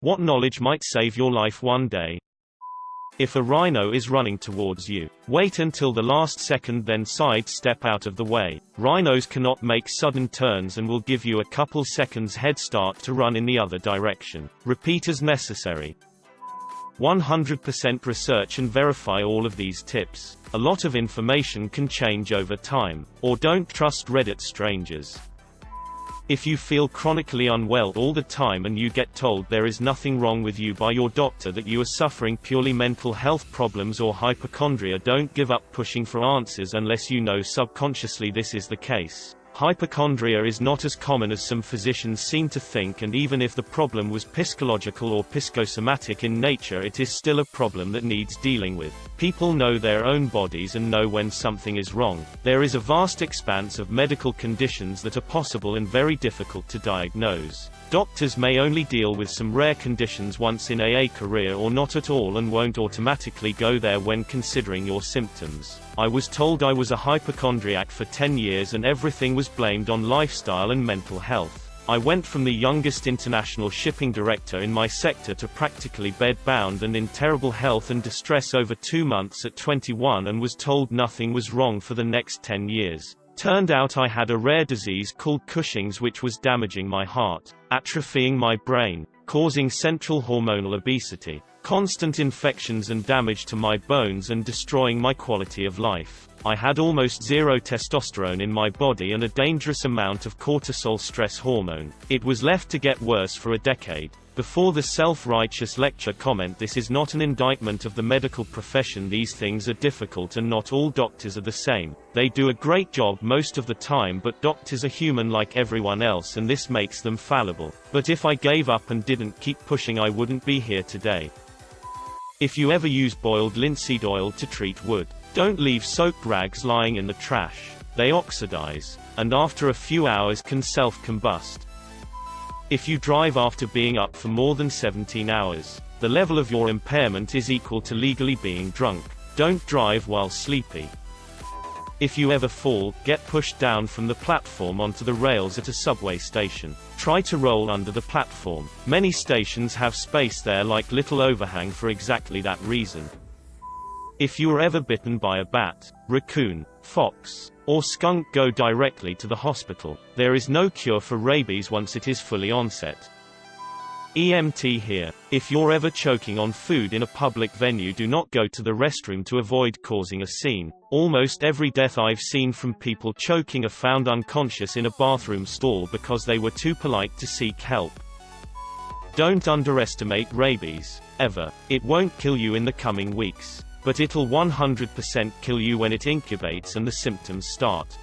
What knowledge might save your life one day? If a rhino is running towards you, wait until the last second, then sidestep out of the way. Rhinos cannot make sudden turns and will give you a couple seconds head start to run in the other direction. Repeat as necessary. 100% research and verify all of these tips. A lot of information can change over time. Or don't trust Reddit strangers. If you feel chronically unwell all the time and you get told there is nothing wrong with you by your doctor, that you are suffering purely mental health problems or hypochondria, don't give up pushing for answers unless you know subconsciously this is the case. Hypochondria is not as common as some physicians seem to think, and even if the problem was psychological or psychosomatic in nature, it is still a problem that needs dealing with. People know their own bodies and know when something is wrong. There is a vast expanse of medical conditions that are possible and very difficult to diagnose. Doctors may only deal with some rare conditions once in a career, or not at all, and won't automatically go there when considering your symptoms. I was told I was a hypochondriac for 10 years and everything was blamed on lifestyle and mental health. I went from the youngest international shipping director in my sector to practically bedbound and in terrible health and distress over 2 months at 21, and was told nothing was wrong for the next 10 years. Turned out I had a rare disease called Cushing's, which was damaging my heart, atrophying my brain, causing central hormonal obesity, constant infections and damage to my bones, and destroying my quality of life. I had almost zero testosterone in my body and a dangerous amount of cortisol, stress hormone. It was left to get worse for a decade. Before the self-righteous lecture comment, this is not an indictment of the medical profession. These things are difficult and not all doctors are the same. They do a great job most of the time, but doctors are human like everyone else, and this makes them fallible. But if I gave up and didn't keep pushing, I wouldn't be here today. If you ever use boiled linseed oil to treat wood, don't leave soaked rags lying in the trash. They oxidize, and after a few hours can self-combust. If you drive after being up for more than 17 hours, the level of your impairment is equal to legally being drunk. Don't drive while sleepy. If you ever fall, get pushed down from the platform onto the rails at a subway station. Try to roll under the platform. Many stations have space there, like little overhang, for exactly that reason. If you were ever bitten by a bat, raccoon, fox, or skunk, go directly to the hospital. There is no cure for rabies once it is fully onset. EMT here. If you're ever choking on food in a public venue, do not go to the restroom to avoid causing a scene. Almost every death I've seen from people choking are found unconscious in a bathroom stall because they were too polite to seek help. Don't underestimate rabies, ever. It won't kill you in the coming weeks, but it'll 100% kill you when it incubates and the symptoms start.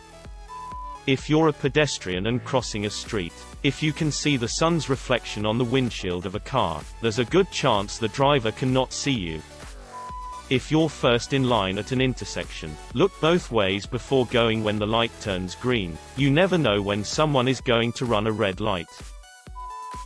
If you're a pedestrian and crossing a street, if you can see the sun's reflection on the windshield of a car, there's a good chance the driver cannot see you. If you're first in line at an intersection, look both ways before going when the light turns green. You never know when someone is going to run a red light.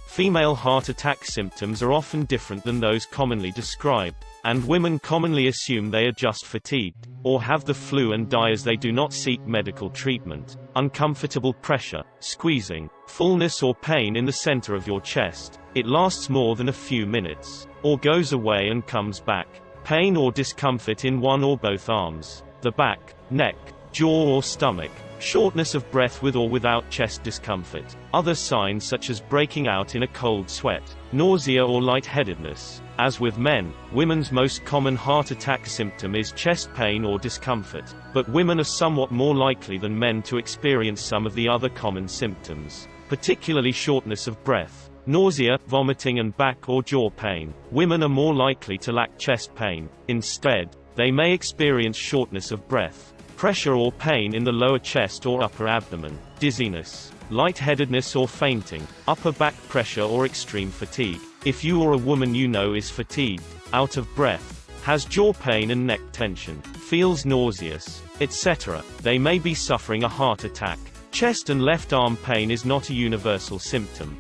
Female heart attack symptoms are often different than those commonly described, and women commonly assume they are just fatigued, or have the flu and die as they do not seek medical treatment. Uncomfortable pressure, squeezing, fullness or pain in the center of your chest. It lasts more than a few minutes, or goes away and comes back. Pain or discomfort in one or both arms, the back, neck, jaw or stomach. Shortness of breath with or without chest discomfort. Other signs such as breaking out in a cold sweat, nausea or lightheadedness. As with men, women's most common heart attack symptom is chest pain or discomfort, but women are somewhat more likely than men to experience some of the other common symptoms, particularly shortness of breath, nausea, vomiting and back or jaw pain. Women are more likely to lack chest pain. Instead, they may experience shortness of breath, pressure or pain in the lower chest or upper abdomen, dizziness, lightheadedness or fainting, upper back pressure or extreme fatigue. If you or a woman you know is fatigued, out of breath, has jaw pain and neck tension, feels nauseous, etc., they may be suffering a heart attack. Chest and left arm pain is not a universal symptom.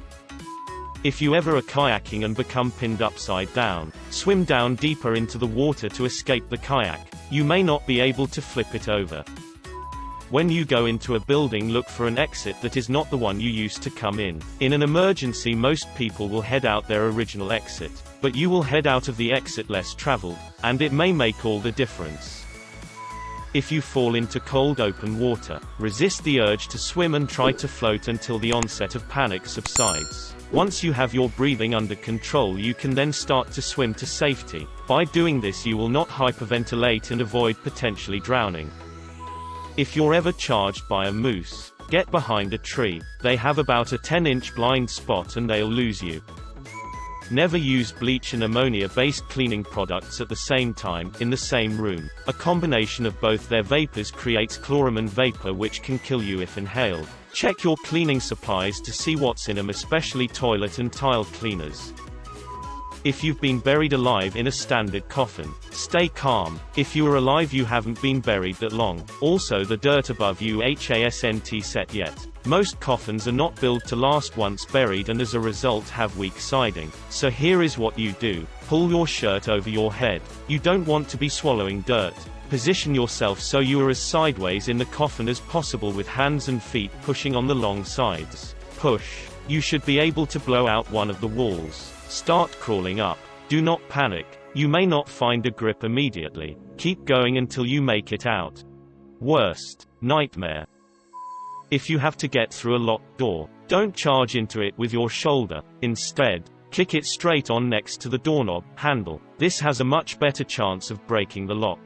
If you ever are kayaking and become pinned upside down, swim down deeper into the water to escape the kayak. You may not be able to flip it over. When you go into a building, look for an exit that is not the one you used to come in. In an emergency, most people will head out their original exit, but you will head out of the exit less traveled, and it may make all the difference. If you fall into cold open water, resist the urge to swim and try to float until the onset of panic subsides. Once you have your breathing under control, you can then start to swim to safety. By doing this, you will not hyperventilate and avoid potentially drowning. If you're ever charged by a moose, get behind a tree. They have about a 10-inch blind spot and they'll lose you. Never use bleach and ammonia-based cleaning products at the same time, in the same room. A combination of both their vapors creates chloramine vapor, which can kill you if inhaled. Check your cleaning supplies to see what's in them, especially toilet and tile cleaners. If you've been buried alive in a standard coffin, stay calm. If you are alive, you haven't been buried that long. Also, the dirt above you hasn't set yet. Most coffins are not built to last once buried, and as a result have weak siding. So here is what you do. Pull your shirt over your head. You don't want to be swallowing dirt. Position yourself so you are as sideways in the coffin as possible, with hands and feet pushing on the long sides. Push. You should be able to blow out one of the walls. Start crawling up. Do not panic. You may not find a grip immediately. Keep going until you make it out. Worst nightmare. If you have to get through a locked door, don't charge into it with your shoulder. Instead, kick it straight on next to the doorknob handle. This has a much better chance of breaking the lock.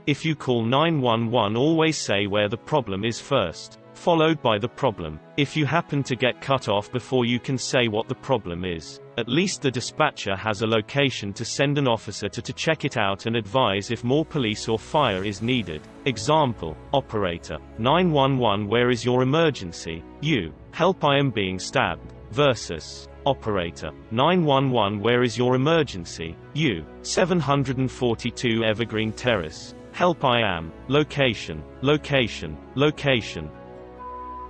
If you call 911, always say where the problem is first, followed by the problem. If you happen to get cut off before you can say what the problem is, at least the dispatcher has a location to send an officer to check it out and advise if more police or fire is needed. Example: operator, 911, where is your emergency? You, help, I am being stabbed. Versus operator, 911, where is your emergency? You, 742 Evergreen Terrace. Help, I am. Location, location, location.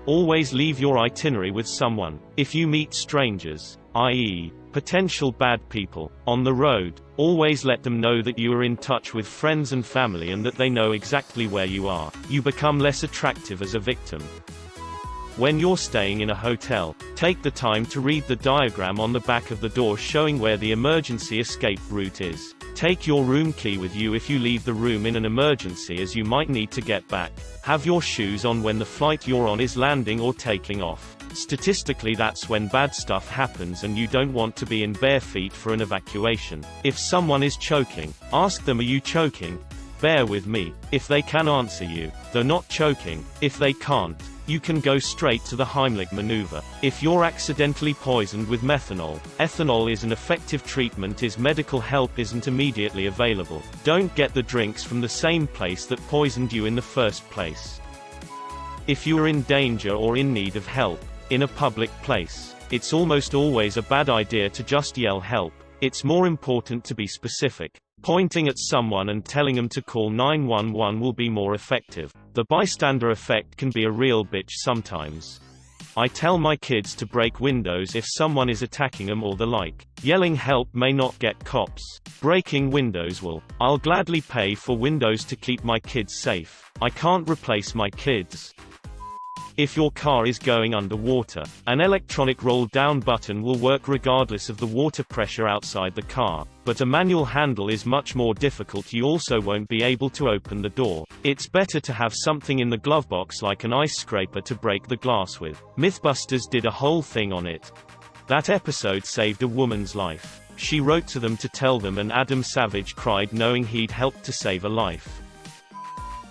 Always leave your itinerary with someone. If you meet strangers, i.e., potential bad people, on the road, always let them know that you are in touch with friends and family and that they know exactly where you are. You become less attractive as a victim. When you're staying in a hotel, take the time to read the diagram on the back of the door showing where the emergency escape route is. Take your room key with you if you leave the room in an emergency, as you might need to get back. Have your shoes on when the flight you're on is landing or taking off. Statistically, that's when bad stuff happens and you don't want to be in bare feet for an evacuation. If someone is choking, ask them, are you choking? Bear with me. If they can answer you, though not choking. If they can't, you can go straight to the Heimlich maneuver. If you're accidentally poisoned with methanol, ethanol is an effective treatment as medical help isn't immediately available. Don't get the drinks from the same place that poisoned you in the first place. If you are in danger or in need of help, in a public place, it's almost always a bad idea to just yell help. It's more important to be specific. Pointing at someone and telling them to call 911 will be more effective. The bystander effect can be a real bitch sometimes. I tell my kids to break windows if someone is attacking them or the like. Yelling help may not get cops. Breaking windows will. I'll gladly pay for windows to keep my kids safe. I can't replace my kids. If your car is going underwater, an electronic roll-down button will work regardless of the water pressure outside the car, but a manual handle is much more difficult. You also won't be able to open the door. It's better to have something in the glove box like an ice scraper to break the glass with. Mythbusters did a whole thing on it. That episode saved a woman's life. She wrote to them to tell them, and Adam Savage cried knowing he'd helped to save a life.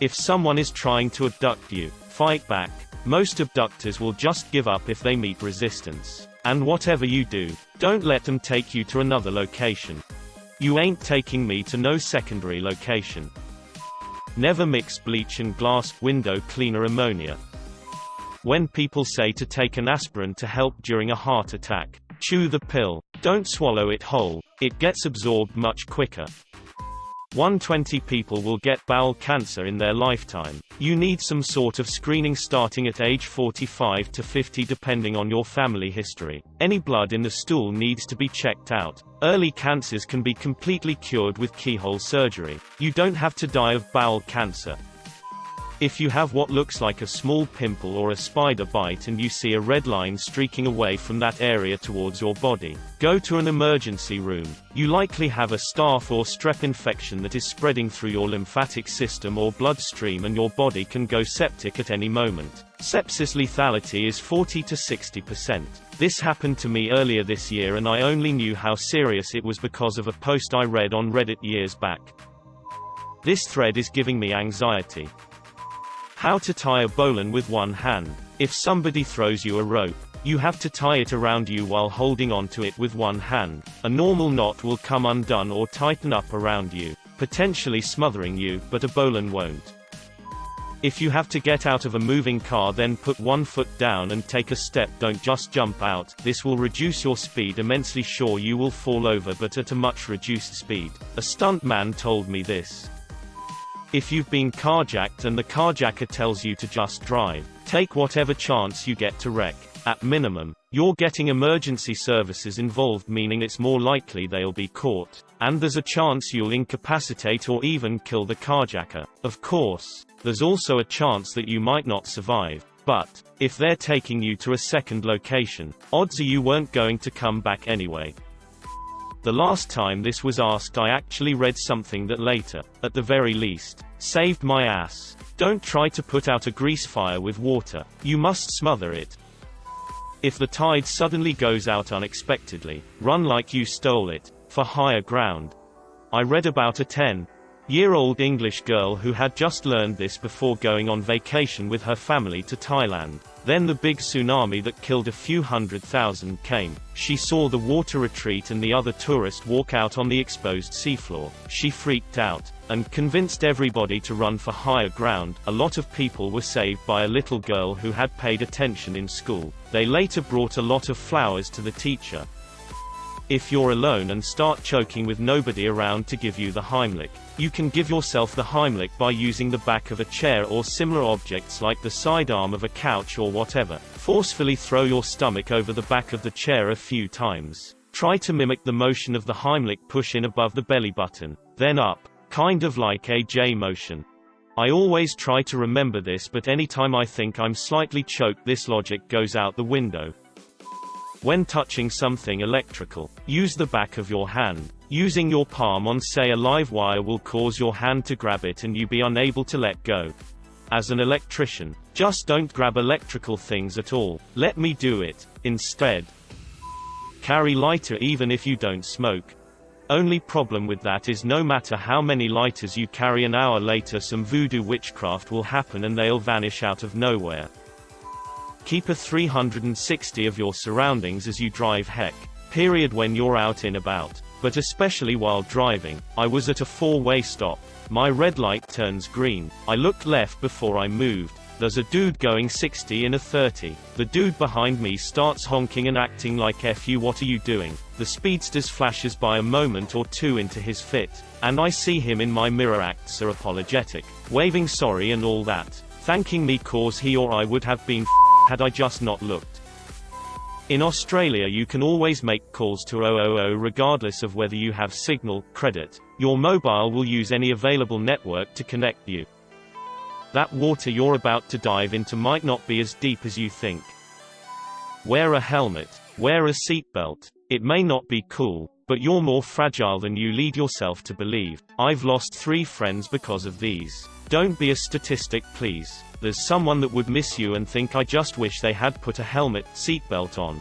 If someone is trying to abduct you, fight back. Most abductors will just give up if they meet resistance. And whatever you do, don't let them take you to another location. You ain't taking me to no secondary location. Never mix bleach and glass window cleaner ammonia. When people say to take an aspirin to help during a heart attack, chew the pill. Don't swallow it whole. It gets absorbed much quicker. 120 people will get bowel cancer in their lifetime. You need some sort of screening starting at age 45 to 50 depending on your family history. Any blood in the stool needs to be checked out. Early cancers can be completely cured with keyhole surgery. You don't have to die of bowel cancer. If you have what looks like a small pimple or a spider bite and you see a red line streaking away from that area towards your body, go to an emergency room. You likely have a staph or strep infection that is spreading through your lymphatic system or bloodstream, and your body can go septic at any moment. Sepsis lethality is 40 to 60%. This happened to me earlier this year, and I only knew how serious it was because of a post I read on Reddit years back. This thread is giving me anxiety. How to tie a bowline with one hand. If somebody throws you a rope, you have to tie it around you while holding onto it with one hand. A normal knot will come undone or tighten up around you, potentially smothering you, but a bowline won't. If you have to get out of a moving car, then put one foot down and take a step. Don't just jump out. This will reduce your speed immensely. Sure, you will fall over, but at a much reduced speed. A stunt man told me this. If you've been carjacked and the carjacker tells you to just drive, take whatever chance you get to wreck. At minimum, you're getting emergency services involved, meaning it's more likely they'll be caught, and there's a chance you'll incapacitate or even kill the carjacker. Of course, there's also a chance that you might not survive, but if they're taking you to a second location, odds are you weren't going to come back anyway. The last time this was asked, I actually read something that later, at the very least, saved my ass. Don't try to put out a grease fire with water. You must smother it. If the tide suddenly goes out unexpectedly, run like you stole it, for higher ground. I read about a 10-year-old English girl who had just learned this before going on vacation with her family to Thailand. Then the big tsunami that killed a few 100,000 came. She saw the water retreat and the other tourists walk out on the exposed seafloor. She freaked out, and convinced everybody to run for higher ground. A lot of people were saved by a little girl who had paid attention in school. They later brought a lot of flowers to the teacher. If you're alone and start choking with nobody around to give you the Heimlich, you can give yourself the Heimlich by using the back of a chair or similar objects like the sidearm of a couch or whatever. Forcefully throw your stomach over the back of the chair a few times. Try to mimic the motion of the Heimlich. Push in above the belly button, then up, kind of like a J motion. I always try to remember this, but anytime I think I'm slightly choked, this logic goes out the window. When touching something electrical, use the back of your hand. Using your palm on, say, a live wire will cause your hand to grab it and you be unable to let go. As an electrician, just don't grab electrical things at all. Let me do it, instead. Carry lighter even if you don't smoke. Only problem with that is no matter how many lighters you carry, an hour later some voodoo witchcraft will happen and they'll vanish out of nowhere. Keep a 360 of your surroundings as you drive. Heck, period, when you're out and about, but especially while driving. I was at a four-way stop. My red light turns green. I looked left before I moved. There's a dude going 60 in a 30. The dude behind me starts honking and acting like "F you, what are you doing?" The speedsters flashes by a moment or two into his fit, and I see him in my mirror act so apologetic, waving sorry and all that, thanking me cause he or I would have been had I just not looked. In Australia you can always make calls to 000 regardless of whether you have signal, credit. Your mobile will use any available network to connect you. That water you're about to dive into might not be as deep as you think. Wear a helmet. Wear a seatbelt. It may not be cool, but you're more fragile than you lead yourself to believe. I've lost 3 friends because of these. Don't be a statistic, please. There's someone that would miss you and think, I just wish they had put a helmet, seatbelt on.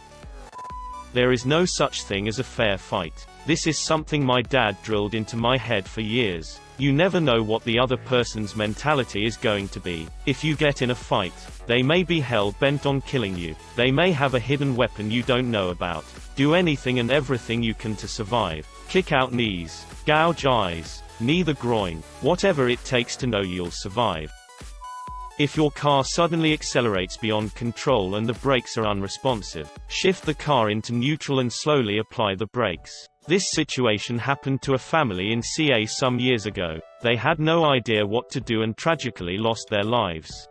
There is no such thing as a fair fight. This is something my dad drilled into my head for years. You never know what the other person's mentality is going to be. If you get in a fight, they may be hell-bent on killing you. They may have a hidden weapon you don't know about. Do anything and everything you can to survive. Kick out knees, gouge eyes, knee the groin, whatever it takes to know you'll survive. If your car suddenly accelerates beyond control and the brakes are unresponsive, shift the car into neutral and slowly apply the brakes. This situation happened to a family in CA some years ago. They had no idea what to do and tragically lost their lives.